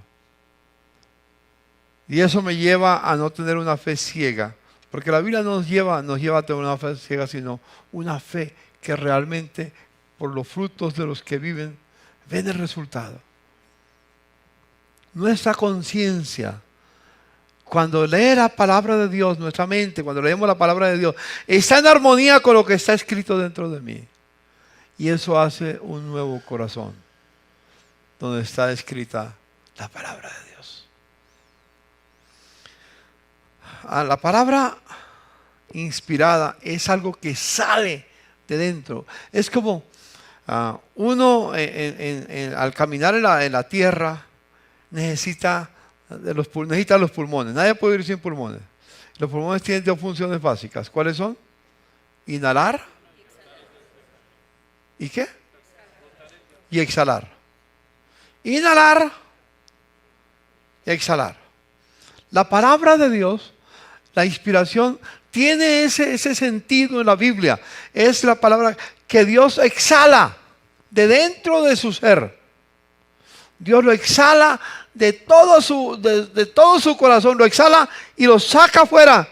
Y eso me lleva a no tener una fe ciega. Porque la Biblia nos lleva a tener una fe ciega, sino una fe que realmente, por los frutos de los que viven, ven el resultado. Nuestra conciencia, cuando lee la palabra de Dios, nuestra mente, cuando leemos la palabra de Dios, está en armonía con lo que está escrito dentro de mí. Y eso hace un nuevo corazón, donde está escrita la palabra de Dios. La palabra inspirada es algo que sale de dentro. Es como uno al caminar en la tierra necesita los pulmones. Nadie puede vivir sin pulmones. Los pulmones tienen dos funciones básicas. ¿Cuáles son? Inhalar. ¿Y qué? Y exhalar. Inhalar y exhalar. La palabra de Dios, la inspiración, tiene ese sentido en la Biblia. Es la palabra que Dios exhala de dentro de su ser. Dios lo exhala de todo su corazón, lo exhala y lo saca afuera.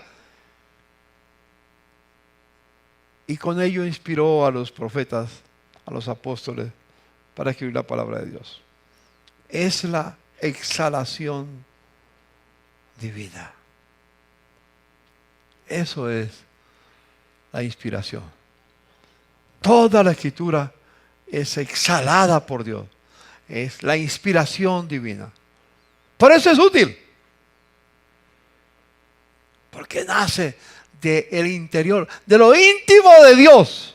Y con ello inspiró a los profetas a los apóstoles para escribir la palabra de Dios. Es la exhalación divina. Eso es la inspiración. Toda la escritura es exhalada por Dios. Es la inspiración divina. Por eso es útil. Porque nace del interior, de lo íntimo de Dios.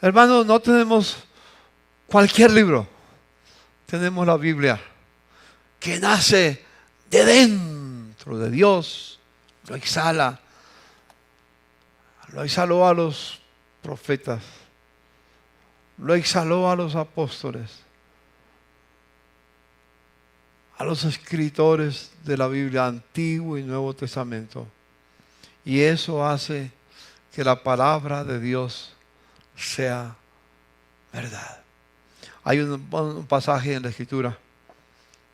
Hermanos, no tenemos cualquier libro. Tenemos la Biblia, que nace de dentro de Dios. Lo exhala. Lo exhaló a los profetas. Lo exhaló a los apóstoles. A los escritores de la Biblia, Antiguo y Nuevo Testamento. Y eso hace que la palabra de Dios sea verdad. Hay un pasaje en la Escritura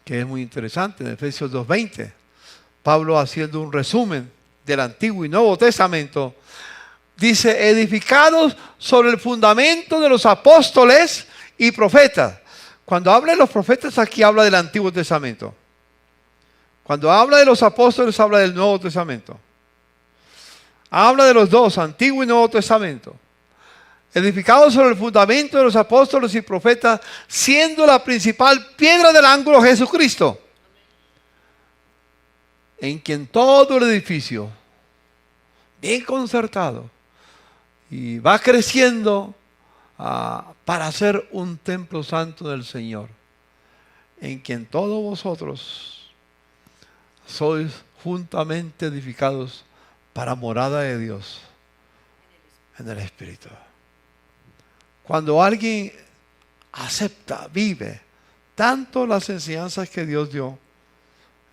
que es muy interesante, en Efesios 2:20. Pablo, haciendo un resumen del Antiguo y Nuevo Testamento, dice: edificados sobre el fundamento de los apóstoles y profetas. Cuando habla de los profetas, aquí habla del Antiguo Testamento. Cuando habla de los apóstoles, habla del Nuevo Testamento. Habla de los dos, Antiguo y Nuevo Testamento. Edificados sobre el fundamento de los apóstoles y profetas, siendo la principal piedra del ángulo Jesucristo, en quien todo el edificio, bien concertado, y va creciendo para ser un templo santo del Señor, en quien todos vosotros sois juntamente edificados para morada de Dios en el Espíritu. Cuando alguien acepta, vive tanto las enseñanzas que Dios dio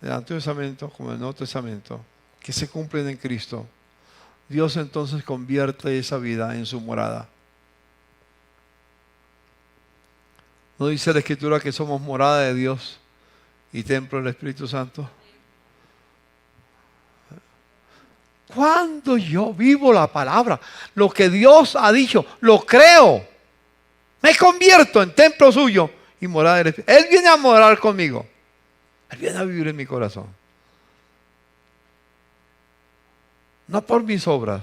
en el Antiguo Testamento como en el Nuevo Testamento, que se cumplen en Cristo, Dios entonces convierte esa vida en su morada. ¿No dice la Escritura que somos morada de Dios y templo del Espíritu Santo? Cuando yo vivo la palabra, lo que Dios ha dicho, lo creo, me convierto en templo suyo y morada del Espíritu. Él viene a morar conmigo. Él viene a vivir en mi corazón. No por mis obras,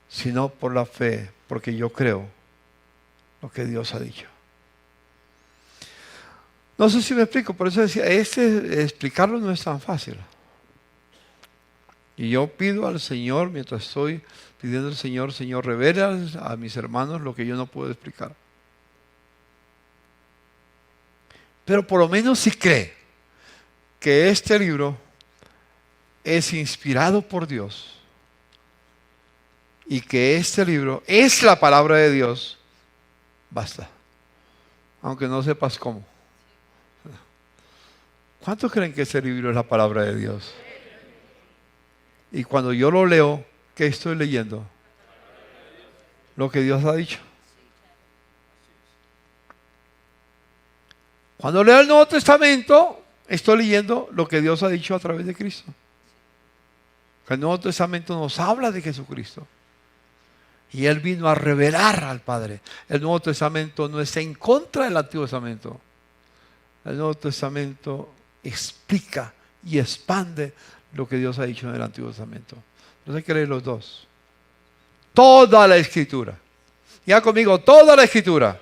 sino por la fe, porque yo creo lo que Dios ha dicho. No sé si me explico, por eso decía, explicarlo no es tan fácil. Y yo pido al Señor, mientras estoy pidiendo al Señor, Señor, revela a mis hermanos lo que yo no puedo explicar. Pero por lo menos si cree que este libro es inspirado por Dios y que este libro es la palabra de Dios, basta. Aunque no sepas cómo. ¿Cuántos creen que este libro es la palabra de Dios? Y cuando yo lo leo, ¿qué estoy leyendo? Lo que Dios ha dicho. Cuando leo el Nuevo Testamento, estoy leyendo lo que Dios ha dicho a través de Cristo. El Nuevo Testamento nos habla de Jesucristo. Y Él vino a revelar al Padre. El Nuevo Testamento no está en contra del Antiguo Testamento. El Nuevo Testamento explica y expande lo que Dios ha dicho en el Antiguo Testamento. Entonces hay que leer los dos. Toda la Escritura. Ya conmigo, toda la Escritura.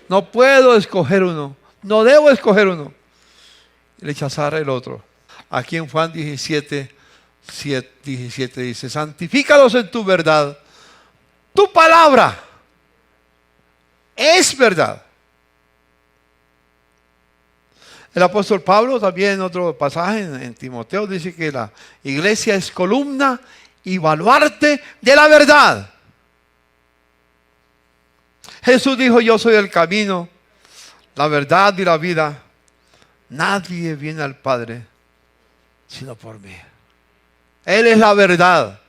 No puedo escoger uno. No debo escoger uno y rechazar el otro. Aquí en Juan 17 dice: santifícalos en tu verdad. Tu palabra es verdad. El apóstol Pablo también en otro pasaje en Timoteo dice que la iglesia es columna y baluarte de la verdad. Jesús dijo: yo soy el camino, la verdad y la vida. Nadie viene al Padre sino por mí. Él es la verdad.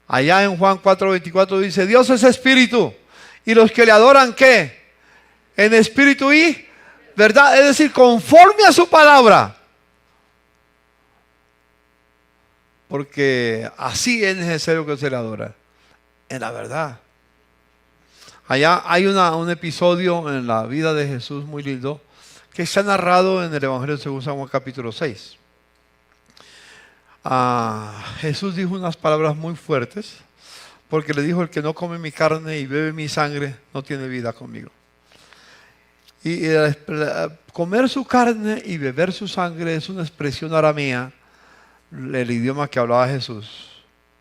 Allá en Juan 4:24 dice: Dios es espíritu, y los que le adoran, ¿qué? En espíritu y verdad, es decir, conforme a su palabra. Porque así es necesario que se le adore, en la verdad Allá hay un episodio en la vida de Jesús muy lindo que está narrado en el Evangelio según San Juan capítulo 6. Jesús dijo unas palabras muy fuertes porque le dijo: el que no come mi carne y bebe mi sangre no tiene vida conmigo. Y comer su carne y beber su sangre es una expresión aramea, el idioma que hablaba Jesús.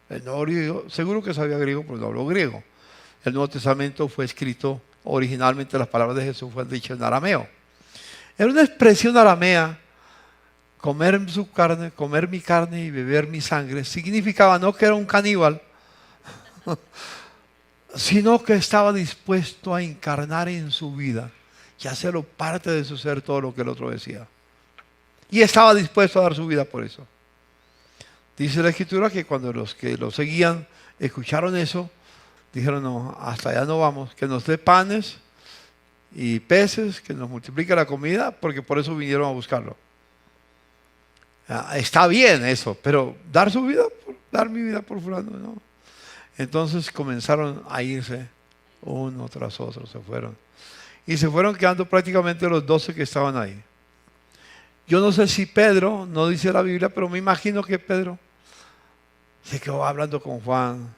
Él no, seguro que sabía griego, pero no habló griego. El Nuevo Testamento fue escrito, originalmente las palabras de Jesús fueron dichas en arameo. Era una expresión aramea. Comer su carne, comer mi carne y beber mi sangre significaba no que era un caníbal, sino que estaba dispuesto a encarnar en su vida y hacerlo parte de su ser todo lo que el otro decía. Y estaba dispuesto a dar su vida por eso. Dice la Escritura que cuando los que lo seguían escucharon eso, dijeron: no, hasta allá no vamos, que nos dé panes y peces, que nos multiplique la comida, porque por eso vinieron a buscarlo. Está bien eso, pero dar su vida, dar mi vida por fulano, no. Entonces comenzaron a irse uno tras otro, se fueron. Y se fueron quedando prácticamente los 12 que estaban ahí. Yo no sé si Pedro, no dice la Biblia, pero me imagino que Pedro se quedó hablando con Juan,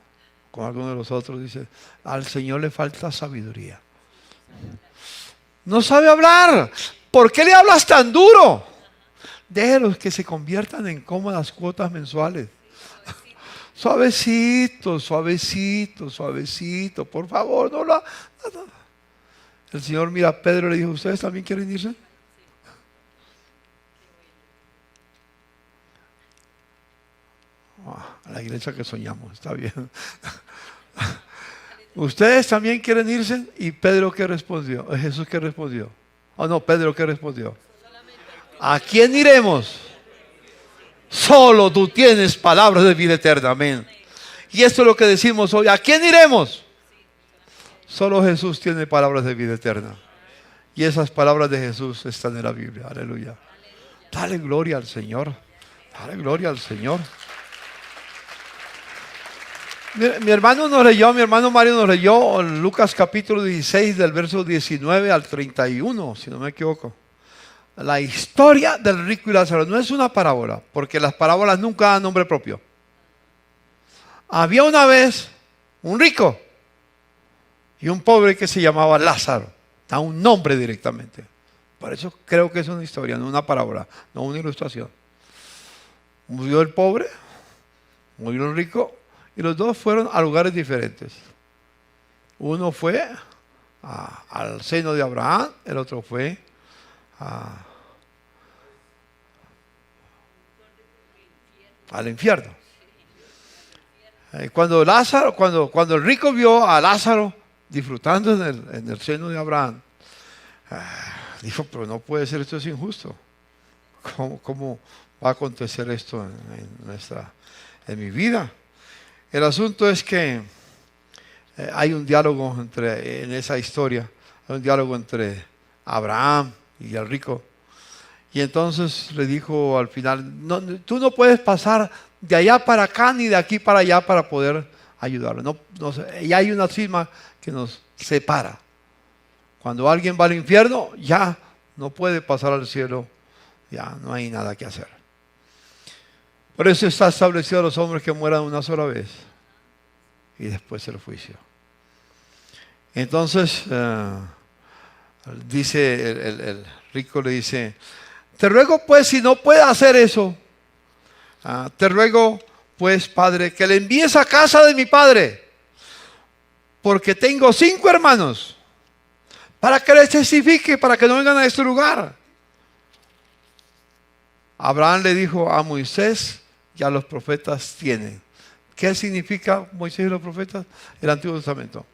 con alguno de los otros. Dice: al Señor le falta sabiduría. No sabe hablar. ¿Por qué le hablas tan duro? Déjelos que se conviertan en cómodas cuotas mensuales. Suavecito, suavecito, suavecito. Por favor, no lo... El Señor mira a Pedro y le dijo: ¿ustedes también quieren irse? A la iglesia que soñamos, está bien. ¿Ustedes también quieren irse? ¿Y Pedro qué respondió? ¿Jesús qué respondió? Oh no, Pedro qué respondió. ¿A quién iremos? Solo tú tienes palabras de vida eterna. Amén. Y esto es lo que decimos hoy. ¿A quién iremos? Solo Jesús tiene palabras de vida eterna. Y esas palabras de Jesús están en la Biblia. Aleluya. Dale gloria al Señor. Dale gloria al Señor. Mi hermano Mario nos leyó Lucas capítulo 16 del verso 19 al 31, si no me equivoco. La historia del rico y Lázaro no es una parábola, porque las parábolas nunca dan nombre propio. Había una vez un rico y un pobre que se llamaba Lázaro. Da un nombre directamente. Por eso creo que es una historia, no una parábola, no una ilustración. Murió el pobre, murió el rico, y los dos fueron a lugares diferentes. Uno fue al seno de Abraham, el otro fue al infierno. Cuando el rico vio a Lázaro disfrutando en el seno de Abraham, dijo: pero no puede ser, esto es injusto. ¿Cómo va a acontecer esto en mi vida? El asunto es que hay un diálogo en esa historia, hay un diálogo entre Abraham y el rico. Y entonces le dijo al final: no, tú no puedes pasar de allá para acá ni de aquí para allá para poder ayudarlo. Y hay una cisma que nos separa. Cuando alguien va al infierno, ya no puede pasar al cielo, ya no hay nada que hacer. Por eso está establecido a los hombres que mueran una sola vez y después el juicio. Entonces dice el rico, le dice: te ruego pues, si no puede hacer eso, te ruego pues, Padre, que le envíes a casa de mi padre, porque tengo 5 hermanos, para que les testifique, para que no vengan a este lugar. Abraham le dijo: a Moisés y a los profetas tienen. ¿Qué significa Moisés y los profetas? El Antiguo Testamento.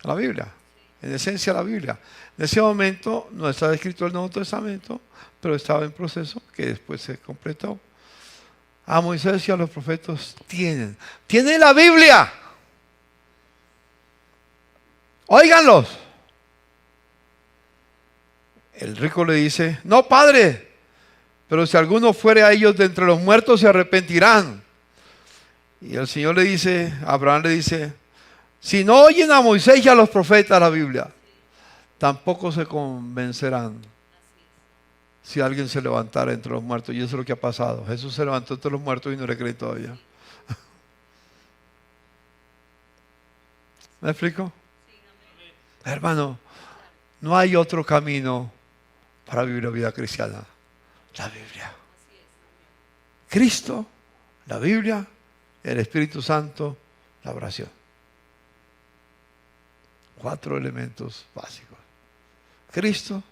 La Biblia. En esencia, la Biblia. En ese momento no estaba escrito el Nuevo Testamento, pero estaba en proceso que después se completó. A Moisés y a los profetas tienen. Tienen la Biblia. Óiganlos. El rico le dice: no, Padre, pero si alguno fuere a ellos de entre los muertos, se arrepentirán. Y el Señor le dice, Abraham le dice: Si no oyen a Moisés y a los profetas de la Biblia, tampoco se convencerán si alguien se levantara entre los muertos. Y eso es lo que ha pasado. Jesús se levantó entre los muertos y no le creen todavía. ¿Me explico? Hermano, no hay otro camino para vivir la vida cristiana. La Biblia. Cristo, la Biblia, el Espíritu Santo, la oración. 4 elementos básicos. Cristo,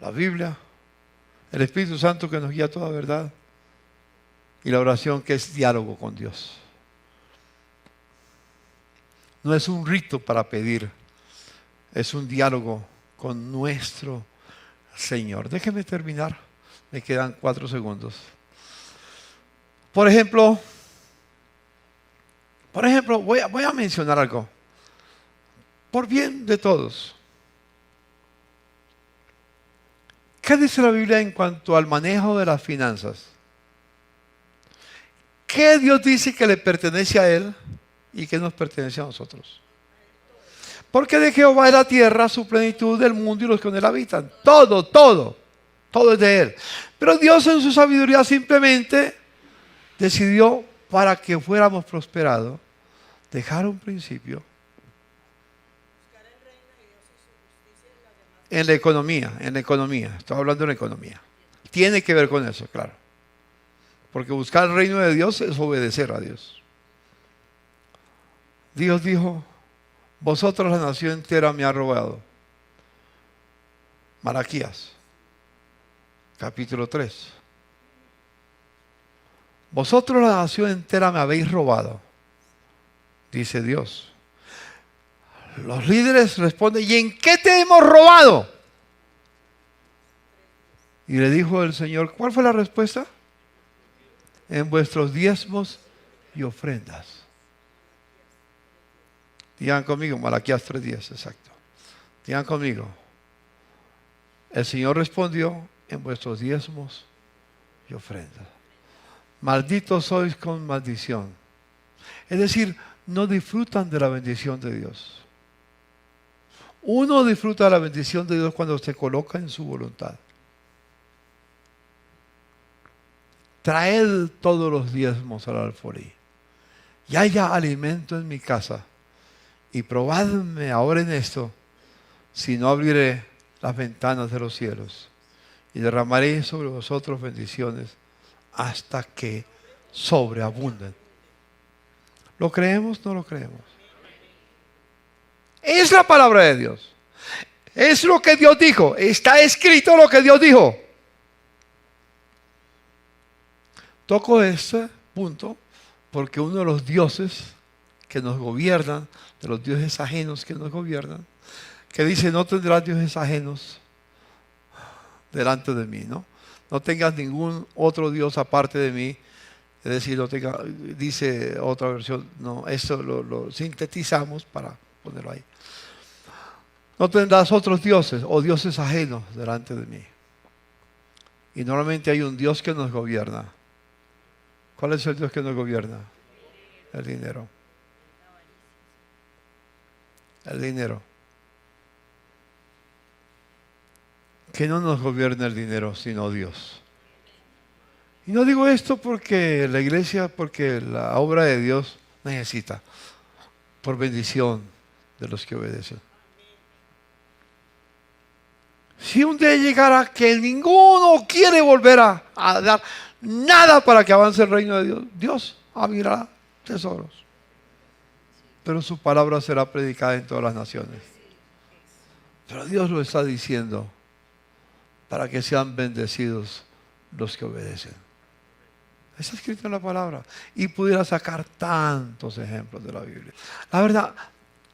la Biblia, el Espíritu Santo que nos guía a toda verdad y la oración que es diálogo con Dios. No es un rito para pedir, es un diálogo con nuestro Señor. Déjeme terminar, me quedan 4 segundos. Por ejemplo, voy a mencionar algo. Por bien de todos. ¿Qué dice la Biblia en cuanto al manejo de las finanzas? ¿Qué Dios dice que le pertenece a Él y que nos pertenece a nosotros? Porque de Jehová es la tierra, su plenitud, del mundo y los que en él habitan. Todo es de Él. Pero Dios en su sabiduría simplemente decidió, para que fuéramos prosperados, dejar un principio en la economía, estoy hablando de la economía. Tiene que ver con eso, claro. Porque buscar el reino de Dios es obedecer a Dios. Dios dijo, vosotros la nación entera me ha robado. Malaquías, capítulo 3. Vosotros la nación entera me habéis robado, dice Dios. Los líderes responden, ¿y en qué te hemos robado? Y le dijo el Señor, ¿cuál fue la respuesta? En vuestros diezmos y ofrendas. Digan conmigo, Malaquías 3:10, exacto. Digan conmigo. El Señor respondió, en vuestros diezmos y ofrendas. Malditos sois con maldición. Es decir, no disfrutan de la bendición de Dios. Uno disfruta de la bendición de Dios cuando se coloca en su voluntad. Traed todos los diezmos al alfolí y haya alimento en mi casa, y probadme ahora en esto, si no abriré las ventanas de los cielos y derramaré sobre vosotros bendiciones hasta que sobreabunden. ¿Lo creemos? ¿No lo creemos? Es la palabra de Dios. Es lo que Dios dijo. Está escrito lo que Dios dijo. Toco este punto porque uno de los dioses que nos gobiernan, de los dioses ajenos que nos gobiernan, que dice, no tendrás dioses ajenos delante de mí, ¿no? No tengas ningún otro Dios aparte de mí. Es decir, no tenga, dice otra versión, no, eso lo sintetizamos para ponerlo ahí. No tendrás otros dioses o dioses ajenos delante de mí. Y normalmente hay un Dios que nos gobierna. ¿Cuál es el Dios que nos gobierna? El dinero. El dinero. Que no nos gobierna el dinero, sino Dios. Y no digo esto porque la iglesia, porque la obra de Dios necesita, por bendición de los que obedecen. Si un día llegara que ninguno quiere volver a dar nada para que avance el reino de Dios, Dios abrirá tesoros. Pero su palabra será predicada en todas las naciones. Pero Dios lo está diciendo para que sean bendecidos los que obedecen. Está escrito en la palabra. Y pudiera sacar tantos ejemplos de la Biblia. La verdad,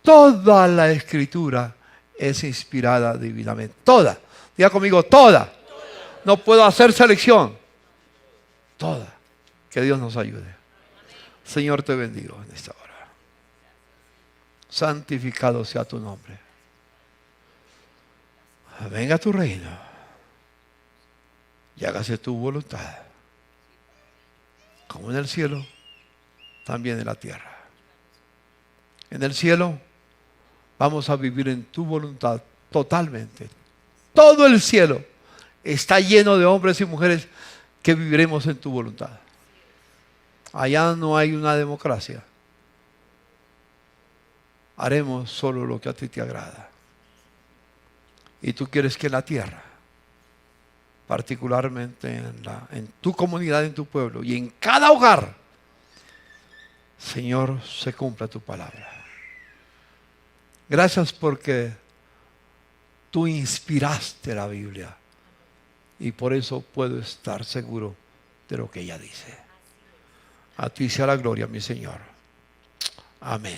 toda la escritura es inspirada divinamente. Toda. Diga conmigo, toda. No puedo hacer selección. Toda. Que Dios nos ayude. Señor, te bendigo en esta hora. Santificado sea tu nombre. Venga tu reino. Y hágase tu voluntad. Como en el cielo, también en la tierra. En el cielo vamos a vivir en tu voluntad totalmente. Todo el cielo está lleno de hombres y mujeres que viviremos en tu voluntad. Allá no hay una democracia. Haremos solo lo que a ti te agrada. Y tú quieres que en la tierra, particularmente en tu comunidad, en tu pueblo y en cada hogar, Señor, se cumpla tu palabra. Gracias porque tú inspiraste la Biblia y por eso puedo estar seguro de lo que ella dice. A ti sea la gloria, mi Señor. Amén.